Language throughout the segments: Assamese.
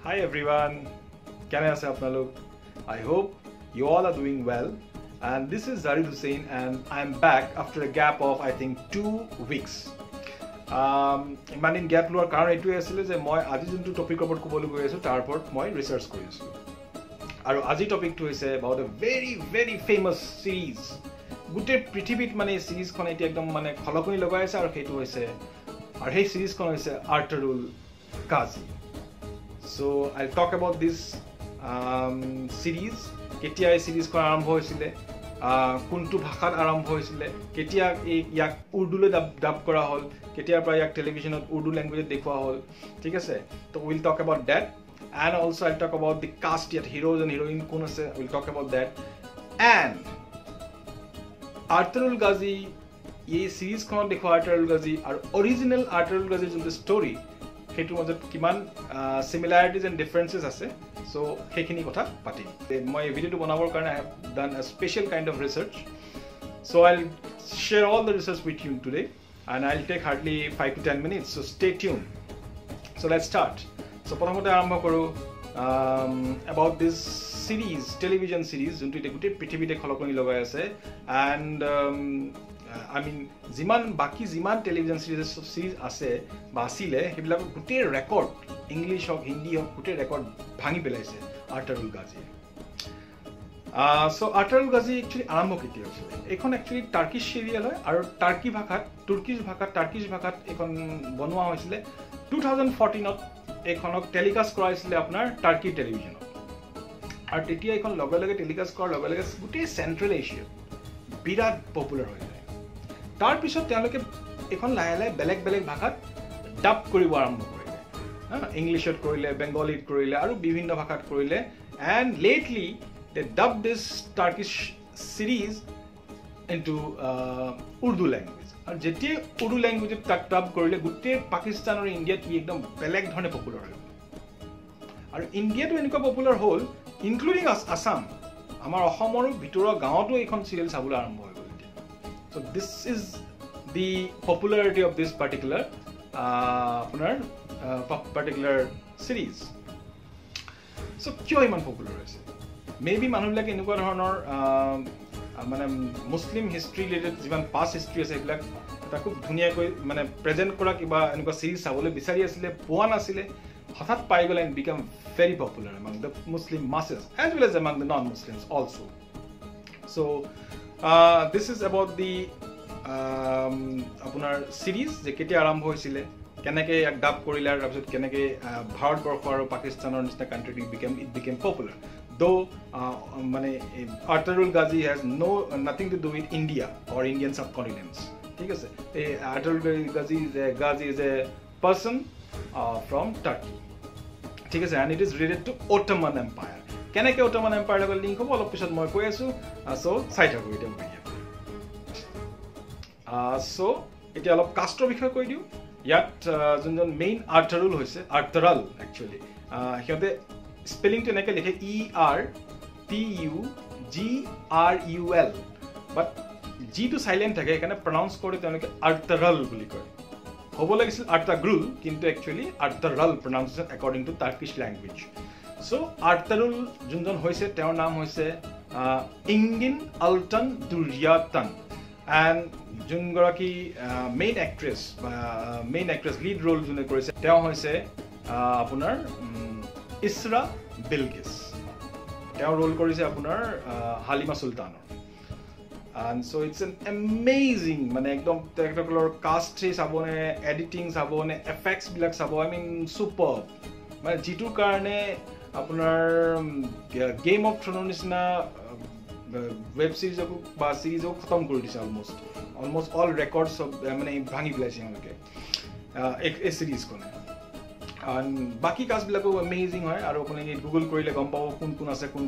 Hi everyone, can I say apnalok? I hope you all are doing well. And this is Zarid Hussain, and I'm back after a gap of I think 2 weeks. ইমান দিন গ্যাপ লোৱাৰ কাৰণ এইটোৱে আছিলে যে মই আজি যোনটো টপিকৰ ওপৰত ক'বলৈ গৈ আছোঁ তাৰ ওপৰত মই ৰিচাৰ্চ কৰি আছোঁ আৰু আজি টপিকটো হৈছে about a very famous series. গোটেই পৃথিৱীত মানে এই সিৰিজখন এতিয়া একদম মানে খলকনি লগাই আছে আৰু সেইটো হৈছে আৰু সেই সিৰিজখন হৈছে আৰ্টাৰুল গাজি. So I'll talk about this series. কেতিয়া এই সিৰিজখন আৰম্ভ হৈছিলে, কোনটো ভাষাত আৰম্ভ হৈছিলে, কেতিয়া ইয়াক উৰ্দুলৈ ডাব কৰা হ'ল, কেতিয়াৰ পৰা ইয়াক টেলিভিছনত উৰ্দু লেংগুৱেজত দেখুওৱা হ'ল, ঠিক আছে? তো will talk about date and also I'll talk about the cast yet heroes and heroine কোন আছে, we'll talk about that. And আৰ্টাৰুল গাজি, এই সিৰিজখনত দেখুওৱা আৰ্টাৰুল গাজি আৰু অৰিজিনেল আৰ্টাৰুল গাজিৰ যোনটো ষ্টৰী সেইটোৰ মাজত কিমান সিমিলাৰিটিজ এণ্ড ডিফাৰেঞ্চেছ আছে, so সেইখিনি কথা পাতিম. মই এই ভিডিঅ'টো বনাবৰ কাৰণে I have done a special kind of research, so I'll share all the research with you today and I'll take hardly 5 to 10 minutes, so stay tuned. So let's start. So প্ৰথমতে আৰম্ভ কৰোঁ about this series, television series যোনটো এতিয়া গোটেই পৃথিৱীতে খলকনি লগাই আছে. And I mean বাকি যিমান টেলিভিছন সিৰিজ আছে বা আছিলে সেইবিলাক গোটেই ৰেকৰ্ড, ইংলিছ হওক হিন্দী হওক, গোটেই ৰেকৰ্ড ভাঙি পেলাইছে আৰ্টাৰুল গাজি. So আৰ্টাৰুল গাজি একচুৱেলি আৰম্ভ কেতিয়া হৈছিলে? এইখন একচুৱেলি টাৰ্কিছ চিৰিয়েল হয় আৰু টাৰ্কিছ ভাষাত এইখন বনোৱা হৈছিলে 2014ত. এইখনক টেলিকাষ্ট কৰাইছিলে আপোনাৰ টাৰ্কি টেলিভিছনত আৰু তেতিয়া এইখন লগে লগে টেলিকাষ্ট কৰাৰ লগে লগে গোটেই চেণ্ট্ৰেল এছিয়াত বিৰাট পপুলাৰ হৈ যায়. তাৰপিছত তেওঁলোকে এইখন লাহে লাহে বেলেগ ভাষাত ডাব কৰিব আৰম্ভ কৰিলে. ইংলিছত কৰিলে, বেংগলীত কৰিলে আৰু বিভিন্ন ভাষাত কৰিলে. এণ্ড লেটলি দে ডাব দিছ টাৰ্কিছ চিৰিজ ইনটু উৰ্দু লেংগুৱেজ. আৰু যেতিয়া উৰ্দু লেংগুৱেজত তাক ডাব কৰিলে গোটেই পাকিস্তান আৰু ইণ্ডিয়াত ই একদম বেলেগ ধৰণে পপুলাৰ হৈ গ'ল. আৰু ইণ্ডিয়াতো এনেকুৱা পপুলাৰ হ'ল, ইনক্লুডিং আছাম, আমাৰ অসমৰো ভিতৰৰ গাঁৱতো এইখন চিৰিয়েল চাবলৈ আৰম্ভ হৈ গ'ল এতিয়া. So this is the popularity of this particular particular series. So কিয় ইমান পপুলাৰ হৈছে? মেবি মানুহবিলাকে এনেকুৱা ধৰণৰ মানে মুছলিম হিষ্ট্ৰী ৰিলেটেড যিমান পাষ্ট হিষ্ট্ৰী আছে সেইবিলাক এটা খুব ধুনীয়াকৈ মানে প্ৰেজেণ্ট কৰা কিবা এনেকুৱা চিৰিজ চাবলৈ বিচাৰি আছিলে, পোৱা নাছিলে, হঠাৎ পাই গ'লে and become very popular among the Muslim masses as well as among the non Muslims also'. So' this is about the আপোনাৰ চিৰিজ যে কেতিয়া আৰম্ভ হৈছিলে, কেনেকৈ ইয়াক ডাব কৰিলে আৰু তাৰপিছত কেনেকৈ ভাৰতবৰ্ষ আৰু পাকিস্তানৰ নিচিনা কাণ্ট্ৰিত it became popular. Though Artarul Ghazi has nothing to do with India or Indian subcontinents. ठीक है से? Artarul Ghazi is a person from Turkey. ठीक है से? And it is related to Ottoman Empire. केने के Ottoman Empire लगा link होगा अलग पिछले मैं कोई ऐसो so site है कोई इधर वीडियो. So इतने अलग कास्ट्रो बिखर कोई दियो यात जोन main Artarul होइसे Artaral actually. यहाँ স্পেলিং টো এনেকৈ লিখে ERTUGRUL, বাট জিটো চাইলেণ্ট থাকে সেইকাৰণে প্ৰনাউন্স কৰি তেওঁলোকে আৰ্টাৰাল বুলি কয়. হ'ব লাগিছিল আৰ্টাগ্ৰুল, কিন্তু actually Artarul pronunciation according to Turkish language. So' Artarul যোনজন হৈছে তেওঁৰ নাম হৈছে ইংগিন আলটান দুৰিয়াতান. এণ্ড যোনগৰাকী মেইন এক্ট্ৰেছ লিড ৰোল যোনে কৰিছে তেওঁ হৈছে আপোনাৰ ইছৰা বিলকিছ. তেওঁ ৰোল কৰিছে আপোনাৰ হালিমা চুলতানৰ. And so' it's an amazing, মানে একদম তেখেতসকলৰ কাষ্ট চাবনে, এডিটিং চাবনে, এফেক্টছবিলাক চাব, আই মিন ছুপাৰ. মানে যিটোৰ কাৰণে আপোনাৰ গেম অফ থ্ৰনৰ নিচিনা ৱেব ছিৰিজকো বা ছিৰিজকো খতম কৰি দিছে অলমষ্ট অল ৰেকৰ্ডছ মানে ভাঙি পেলাইছে তেওঁলোকে এই ছিৰিজখনে. বাকী কাষ্টবিলাকো এমেজিং হয় আৰু আপোনালোকে গুগল কৰিলে গম পাব কোন আছে, কোন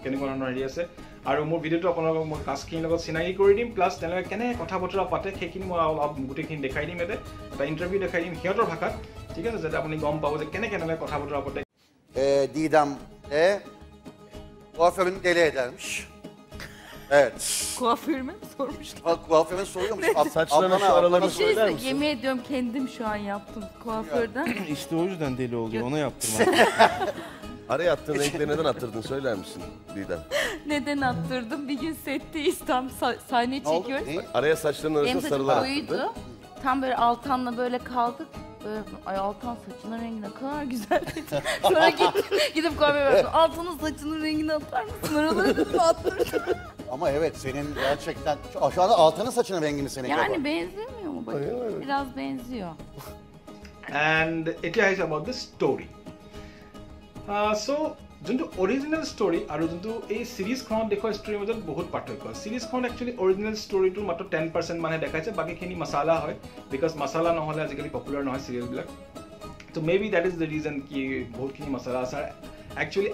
কেনেকুৱা ধৰণৰ হেৰি আছে. আৰু মোৰ ভিডিঅ'টো আপোনালোকক মই কাষ্টখিনিৰ লগত চিনাকি কৰি দিম, প্লাছ তেওঁলোকে কেনেকৈ কথা বতৰা পাতে সেইখিনি মই অলপ গোটেইখিনি দেখাই দিম. এটা ইণ্টাৰভিউ দেখাই দিম সিহঁতৰ ভাষাত, ঠিক আছে, যাতে আপুনি গম পাব যে কেনেকৈ কথা বতৰা পাতে. Didem kuaförün deli edermiş. Evet. Kuaförüme mi sormuşlar? Kuaföre soruyor musun? Saçlarına şu aralarını Bir şey söyler söyle, misin? yemin ediyorum kendim şu an yaptım kuaförden. İşte o yüzden deli oluyor. Ona yaptırmam. Araya attığın renkleri neden attırdın söyler misin Didem? Neden attırdım? Bir gün setteyiz, tam sahne Ne oldu? çekiyoruz. Ne? Araya saçlarının Benim arasına saçım sarılar koyuydu. attırdın. Tam böyle Altan'la böyle kaldık. Böyle, ay Altan saçının rengi ne kadar güzel dedi. Sonra gidip kuaföre baktım. Altan'ın saçının rengini atar mısın? Oraları da attırdım. Ama evet senin gerçekten şu anda Altan'ın saçının rengini senin Yani benzemiyor mu bakayım? Biraz benziyor. And এতিয়া আহিছে about the story. So যোনটো অৰিজিনেল ষ্টৰী আৰু যোনটো এই চিৰিজখনত দেখুওৱা ষ্টৰীৰ মাজত বহুত পাৰ্থক্য। চিৰিজখনত একচুৱেলি অৰিজিনেল ষ্টৰীটোৰ মাত্ৰ 10% মানে দেখাইছে, বাকীখিনি মাছালা হয়, বিকজ মাছালা নহ'লে আজিকালি পপুলাৰ নহয় চিৰিয়েলবিলাক। তো may be that is the reason কি বহুতখিনি মাছালা আছে। একচুৱেলি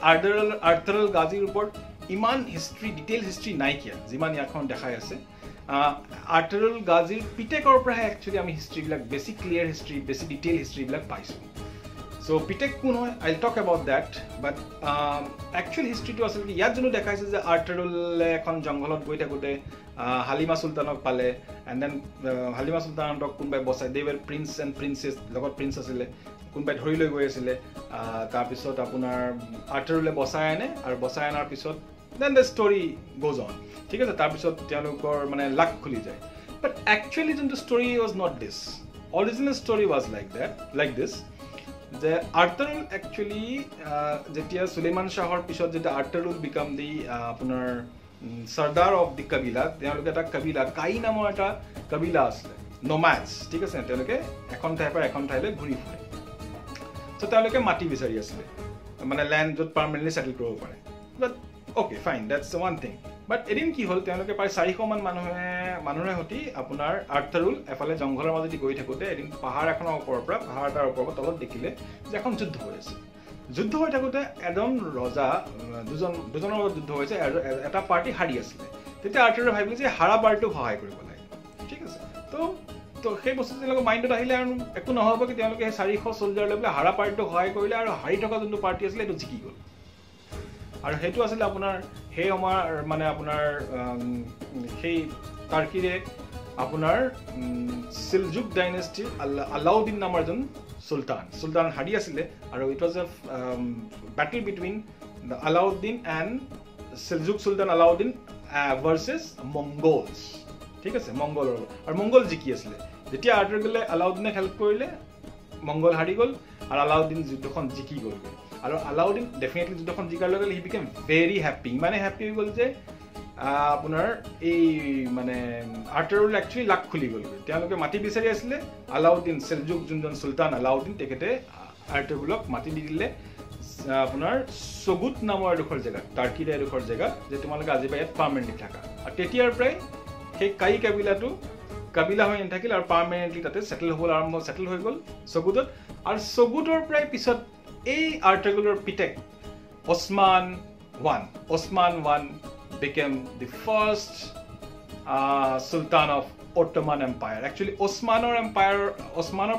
আৰ্থৰল গাজীৰ ওপৰত ইমান হিষ্ট্ৰী, ডিটেইল হিষ্ট্ৰী নাইকিয়া যিমান ইয়াখন দেখাই আছে। আৰ্থৰল গাজীৰ পিটেকৰ পৰাহে একচুৱেলি আমি হিষ্ট্ৰীবিলাক বেছি ক্লিয়াৰ হিষ্ট্ৰী, বেছি ডিটেইল হিষ্ট্ৰীবিলাক পাইছোঁ। So Pitek কোন হয়, I'll talk about that, but actual history to আসলে কি ইয়াত জনো দেখাইছে যে আৰ্টাৰুলে এখন জংঘলত গৈ থাকোতে হালিমা সুলতানক পালে, and then হালিমা সুলতানক কোনবাই বচাই, they were prince and princess, লগত প্ৰিন্স আছিলে, কোনবাই ধৰি লৈ গৈ আছিলে, তাৰ পিছত আপোনাৰ আৰ্টাৰুলে বচাই আনে, আৰু বচাই আনাৰ পিছত then the story goes on, ঠিক আছে, তাৰ পিছত তেওঁলোকৰ মানে লাক খুলি যায়। But actually the story was not this. Original story was like this. যে আৰ্টাৰুল একচুৱেলি যেতিয়া সুলেইমান শ্বাহৰ পিছত যেতিয়া আৰ্টাৰুল বিকাম দি আপোনাৰ সৰ্দাৰ অফ দি কাবিলা, তেওঁলোকে এটা কাবিলা কাই নামৰ এটা কাবিলা আছিলে, নমাডছ, ঠিক আছে, তেওঁলোকে এখন ঠাইৰ পৰা এখন ঠাইলৈ ঘূৰি ফুৰে। চ' তেওঁলোকে মাটি বিচাৰি আছিলে, মানে লেণ্ড য'ত পাৰ্মানেণ্টলি ছেটেল কৰিব পাৰে। But okay fine, that's one thing. But এদিন কি হ'ল, তেওঁলোকে প্ৰায় 400 মান মানুহৰে সৈতে আপোনাৰ আৰ্টাৰুল এফালে জংঘলৰ মাজেদি গৈ থাকোঁতে এদিন পাহাৰ এখনৰ ওপৰৰ পৰা, পাহাৰ এটাৰ ওপৰৰ পৰা তলত দেখিলে যে এখন যুদ্ধ হৈ আছে। যুদ্ধ হৈ থাকোঁতে এজন ৰজা, দুজনৰ মাজত যুদ্ধ হৈছে, এটা পাৰ্টি হাৰি আছিলে। তেতিয়া আৰ্টাৰুলে ভাবিলে যে হাৰা পাৰ্টিটোক সহায় কৰিব লাগে, ঠিক আছে। তো সেই বস্তুটো তেওঁলোকৰ মাইণ্ডত আহিলে, আৰু একো নহ'ব কি তেওঁলোকে সেই 400 চলজাৰ লৈ পেলাই হাৰা পাৰ্টিটোক সহায় কৰিলে, আৰু হাৰি থকা যোনটো পাৰ্টি আছিলে সেইটো জিকি গ'ল। আৰু সেইটো আছিলে আপোনাৰ সেই সময়ৰ মানে আপোনাৰ সেই টাৰ্কিৰে আপোনাৰ চিলজুক ডাইনেষ্টিৰ আলাউদ্দিন নামৰ এজন চুলতান হাৰি আছিলে, আৰু it was a battle between the Alauddin and Seljuk sultan Alauddin versus Mongols, ঠিক আছে, মংগলৰ, আৰু মংগল জিকি আছিলে। যেতিয়া আৰ্টাৰুলে আলাউদ্দিনক হেল্প কৰিলে, মংগল হাৰি গ'ল, আৰু আলাউদ্দিন যুদ্ধখন জিকি গ'লগৈ। আৰু আলাউদ্দিন ডেফিনেটলি যুদ্ধখন জিকাৰ লগে লগে হি বিকেম ভেৰি হেপ্পী, ইমানে হেপ্পী হৈ গ'ল যে আপোনাৰ এই মানে আৰ্টাৰুল একচুৱেলি লাক খুলি গ'লগৈ। তেওঁলোকে মাটি বিচাৰি আছিলে, আলাউদ্দিন চেলজুক যোনজন চুলতান আলাউদ্দিন, তেখেতে আৰ্টাৰুলক মাটি দি দিলে আপোনাৰ চগুত নামৰ এডোখৰ জেগাত, টাৰ্কিৰ এডোখৰ জেগা, যে তোমালোকে আজি পৰা ইয়াত পাৰ্মানেণ্টলি থাকা। আৰু তেতিয়াৰ পৰাই সেই কাই কাবিলাটো কাবিলা হৈ নাথাকিল, আৰু পাৰ্মানেণ্টলি তাতে ছেটেল হৈ গ'ল চগুতত। আৰু চগুতৰ পৰাই পিছত এই আৰ্টাৰুলৰ পিতেক Osman one became the first Sultan of Ottoman Empire. Actually ওছমানৰ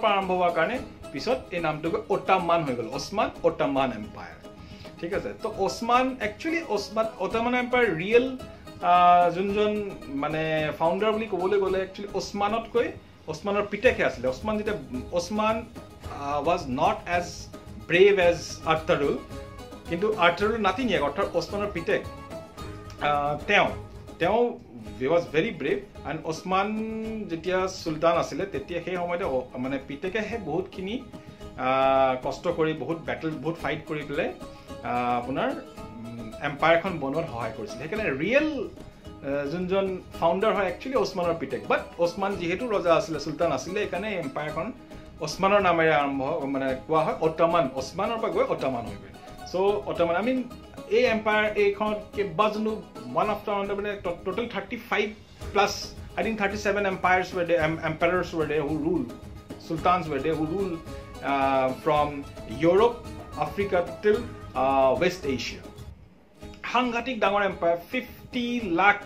পৰা আৰম্ভ হোৱাৰ কাৰণে পিছত এই নামটো অট্টামান হৈ গ'ল, অট্টামান এম্পায়াৰ, ঠিক আছে। তো অট্টামান এম্পায়াৰ ৰিয়েল যোনজন মানে ফাউণ্ডাৰ বুলি ক'বলৈ গ'লে একচুৱেলি ওছমানৰ পিতেকহে আছিলে। ওছমান was not as brave as আৰ্টাৰুল, কিন্তু আৰ্টাৰুল নাতিনীয়েক অৰ্থাৎ ওছমানৰ পিতেক তেওঁ was very brave, and ওছমান যেতিয়া চুলতান আছিলে তেতিয়া সেই সময়তে মানে পিতেকেহে বহুতখিনি কষ্ট কৰি, বহুত ফাইট কৰি পেলাই আপোনাৰ এম্পায়াৰখন বনোৱাত সহায় কৰিছিলে। সেইকাৰণে ৰিয়েল যোনজন ফাউণ্ডাৰ হয় একচুৱেলি ওছমানৰ পিতেক। বাট ওছমান যিহেতু ৰজা আছিলে, চুলতান আছিলে, সেইকাৰণে এম্পায়াৰখন ওছমানৰ নামেৰে আৰম্ভ মানে কোৱা হয়, অট্টামান, ওছমানৰ পৰা গৈ অট্টামান হৈ গ'ল। চ' অট্টামান এই এম্পায়াৰ এইখনত কেইবাজনো one after another, মানে total 35 plus, I think 37 empires were there, emperors were there who ruled, sultans were there who ruled from Europe, Africa till West Asia. সাংঘাতিক ডাঙৰ এম্পায়াৰ, 50 লাখ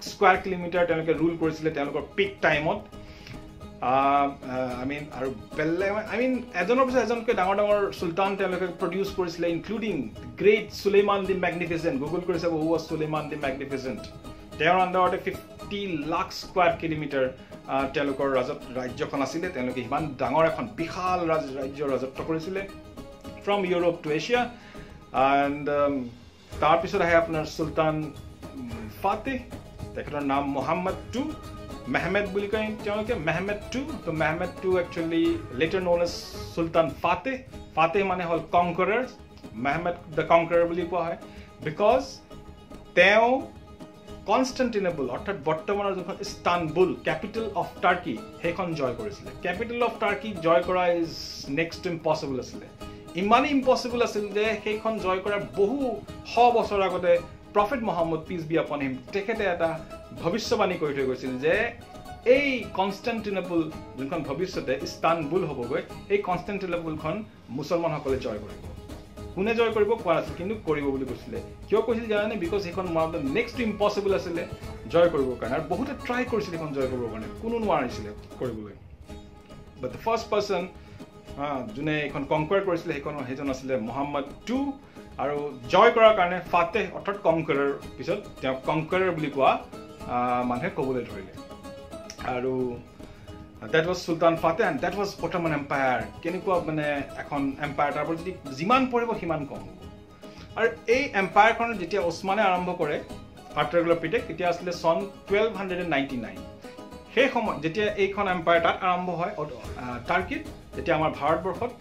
স্কোৱাৰ কিলোমিটাৰ তেওঁলোকে ৰুল কৰিছিলে তেওঁলোকৰ পিক টাইমত। I mean আৰু বেলে I mean এজনৰ পিছত এজনকৈ ডাঙৰ ডাঙৰ সুলতান তেওঁলোকে প্ৰডিউচ কৰিছিলে ইনক্লুডিং গ্ৰেট সুলেমান দি ম্যাগনিফিসেন্ট গুগল কৰি চাব হু ওয়াজ সুলেমান দি ম্যাগনিফিসেন্ট তেওঁৰ আন্ডাৰতে 50 লাখ স্কয়াৰ কিলোমিটাৰ তেওঁলোকৰ ৰাজ্যখন আছিলে তেওঁলোকে ইমান ডাঙৰ এখন বিশাল ৰাজ্য ৰাজত্ব কৰিছিলে from Europe to Asia and তাৰ পিছত আহে আপোনাৰ সুলতান ফাতেহ তেখেতৰ নাম মোহাম্মদ II Mehmed বুলি কয় তেওঁলোকে Mehmed II তো Mehmed II actually later known as Sultan Fateh Fateh মানে হল conqueror Mehmed the conqueror বুলি কোৱা হয় because তেওঁ কনষ্টান্টিনোপল অৰ্থাৎ বৰ্তমানৰ যোনখন ইস্তানবুল ক্যাপিটেল অফ টাৰ্কি সেইখন জয় কৰিছিলে ক্যাপিটেল অফ টাৰ্কি জয় কৰা ইজ নেক্সট টু ইম্পসিবল আছিল ইমান ইম্পসিবল আছিল যে সেইখন জয় কৰাৰ বহু শ বছৰ আগতে Prophet Muhammad peace be upon him তেখেতে এটা ভবিষ্যবাণী কৰি থৈ গৈছিল যে এই কনষ্টান্টিনোপল যোনখন ভৱিষ্যতে ইস্তানবুল হ'বগৈ এই কনষ্টান্টিনোপলখন মুছলমানসকলে জয় কৰিব কোনে জয় কৰিব কোৱা নাছিল কিন্তু কৰিব বুলি কৈছিলে কিয় কৈছিল জানেনে বিকজ সেইখন মাউণ্ট নেক্সট টু ইম্পসিবল আছিলে জয় কৰিবৰ কাৰণে আৰু বহুতে ট্ৰাই কৰিছিল সেইখন জয় কৰিবৰ কাৰণে কোনো নোৱাৰিছিলে কৰিবলৈ বাট দ্য ফাৰ্ষ্ট পাৰ্সন যোনে এইখন কনকুৱাৰ কৰিছিলে সেইজন আছিলে মোহাম্মদ II আৰু জয় কৰাৰ কাৰণে ফাতেহ অৰ্থাৎ কনকুৱাৰৰ পিছত তেওঁ কনকুৱাৰৰ বুলি কোৱা মানুহে ক'বলৈ ধৰিলে আৰু that was Sultan Fateh and that was Ottoman Empire কেনেকুৱা মানে এখন এম্পায়াৰ তাৰ পৰা যদি যিমান পৰিব সিমান কম হ'ব আৰু এই এম্পায়াৰখন যেতিয়া ওসমানে আৰম্ভ কৰে আৰ্টাগুলাপিটেক তেতিয়া আছিলে সন 1299 সেই সময় যেতিয়া এইখন এম্পায়াৰ তাত আৰম্ভ হয় টাৰ্কিত তেতিয়া আমাৰ ভাৰতবৰ্ষত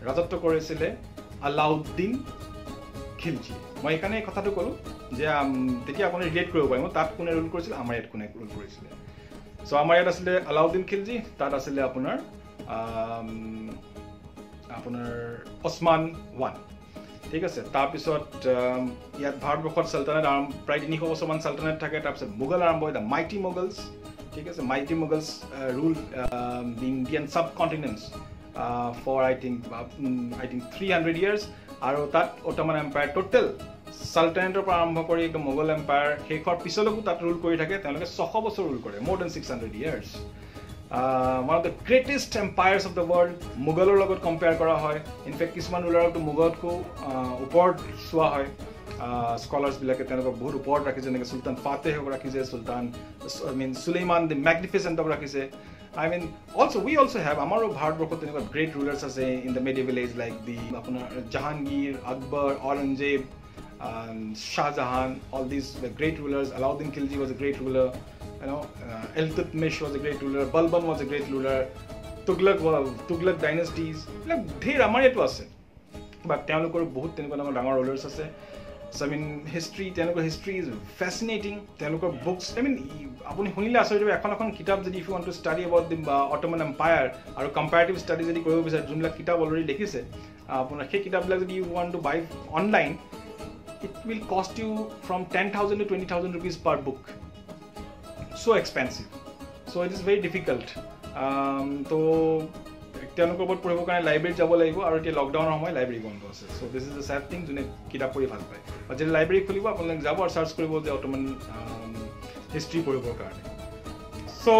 ৰাজত্ব কৰিছিলে আলাউদ্দিন খিলজি মই এখানে এই কথাটো ক'লো যে তেতিয়া আপুনি ৰিলেট কৰিব পাৰিব তাত কোনে ৰুল কৰিছিল আমাৰ ইয়াত কোনে ৰুল কৰিছিলে সো আমাৰ ইয়াত আছিলে আলাউদ্দিন খিলজি তাত আছিলে আপোনাৰ ওসমান I ঠিক আছে তাৰ পিছত ইয়াত ভাৰতবৰ্ষত সালতানাত প্ৰায় 300 বছৰমান সালতানাত থাকে তাৰ পিছত মুঘল আৰম্ভ হয় দ্য মাইটি মুঘলছ ঠিক আছে mighty Mughals rule the Indian subcontinents for I think 300 years আৰু তাত অটোমান এম্পায়াৰ টোটাল সালতানাতৰ পৰা আৰম্ভ কৰি একদম মোগল এম্পায়াৰ শেষৰ পিছলৈও তাত ৰুল কৰি থাকে তেওঁলোকে 600 বছৰ ৰুল কৰে more than 600 years one of the greatest empires of the world মুঘলৰ লগত কম্পেয়াৰ কৰা হয় ইনফেক্ট কিছুমান ৰুলাৰক মুঘলকো ওপৰত চোৱা হয় স্কলাৰ্স বিলাকে তেওঁলোকক বহুত ওপৰত ৰাখিছে যেনেকৈ সুলতান ফাতেহক ৰাখিছে সুলতান সুলেমান দি ম্যাগনিফিসেন্টক ৰাখিছে I mean we also have amaro bharatborkhot teneka great rulers ase in the medieval age like the apunar Jahangir Akbar Aurangzeb Shah Jahan all these were great rulers Alauddin Khilji was a great ruler you know Iltutmish was a great ruler Balban was a great ruler Tughlaq dynasties like dher amar etu ase but teolokor bahut teneka dangor rulers ase so I mean history is fascinating teolokor books I mean আপনি শুনিলে আচৰিত হ'ব এখন কিতাপ যদি if you want to study about the Ottoman empire আৰু কম্পাৰেটিভ স্টাডি যদি কৰিব বিচাৰে যোনবিলাক কিতাপ অলৰেডি দেখিছে আপোনাৰ সেই কিতাপবিলাক যদি you want to buy online it will cost you from 10,000 to 20,000 rupees per book so expensive so it is very difficult তো তেওঁলোকৰ ওপৰত পঢ়িবৰ কাৰণে লাইব্ৰেৰী যাব লাগিব আৰু এতিয়া লকডাউনৰ সময় লাইব্ৰেৰী বন্ধ আছে so this is the sad thing যোনে কিতাপ পঢ়ি ভাল পায় আৰু যদি লাইব্ৰেৰী খুলিব আপোনালোক যাব আৰু সাৰ্চ কৰিব যে অটোমান history পঢ়িবৰ কাৰণে so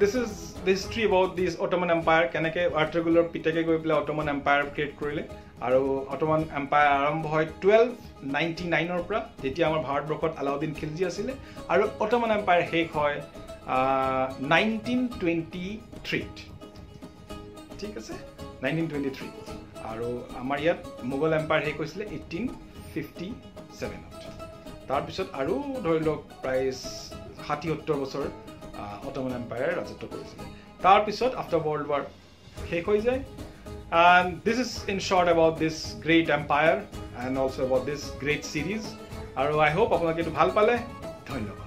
this is the history about this Ottoman Empire কেনেকৈ আৰ্টাগুলাৰ পিটেকে গৈ পেলাই Ottoman Empire ক্ৰিয়েট কৰিলে আৰু Ottoman Empire আৰম্ভ হয় 1299 ৰ পৰা যেতিয়া আমাৰ ভাৰতবৰ্ষত আলাউদ্দিন খিলজি আছিল আৰু Ottoman Empire শেষ হয় 1923 ঠিক আছে 1923 আৰু আমাৰ ইয়াত মোগল এম্পায়াৰ শেষ হৈছিল 1857 তাৰ পিছত আৰু ধৰি লওক প্ৰায় 60-70 বছৰ অটোমান এম্পায়াৰ ৰাজত্ব কৰিছিল তাৰ পিছত আফটাৰ ওয়াৰ্ল্ড ওয়াৰ শেষ হৈ যায় and this is in short about this great empire and also about this great series আৰু I hope আপোনালোকে এটো ভাল পালে ধন্যবাদ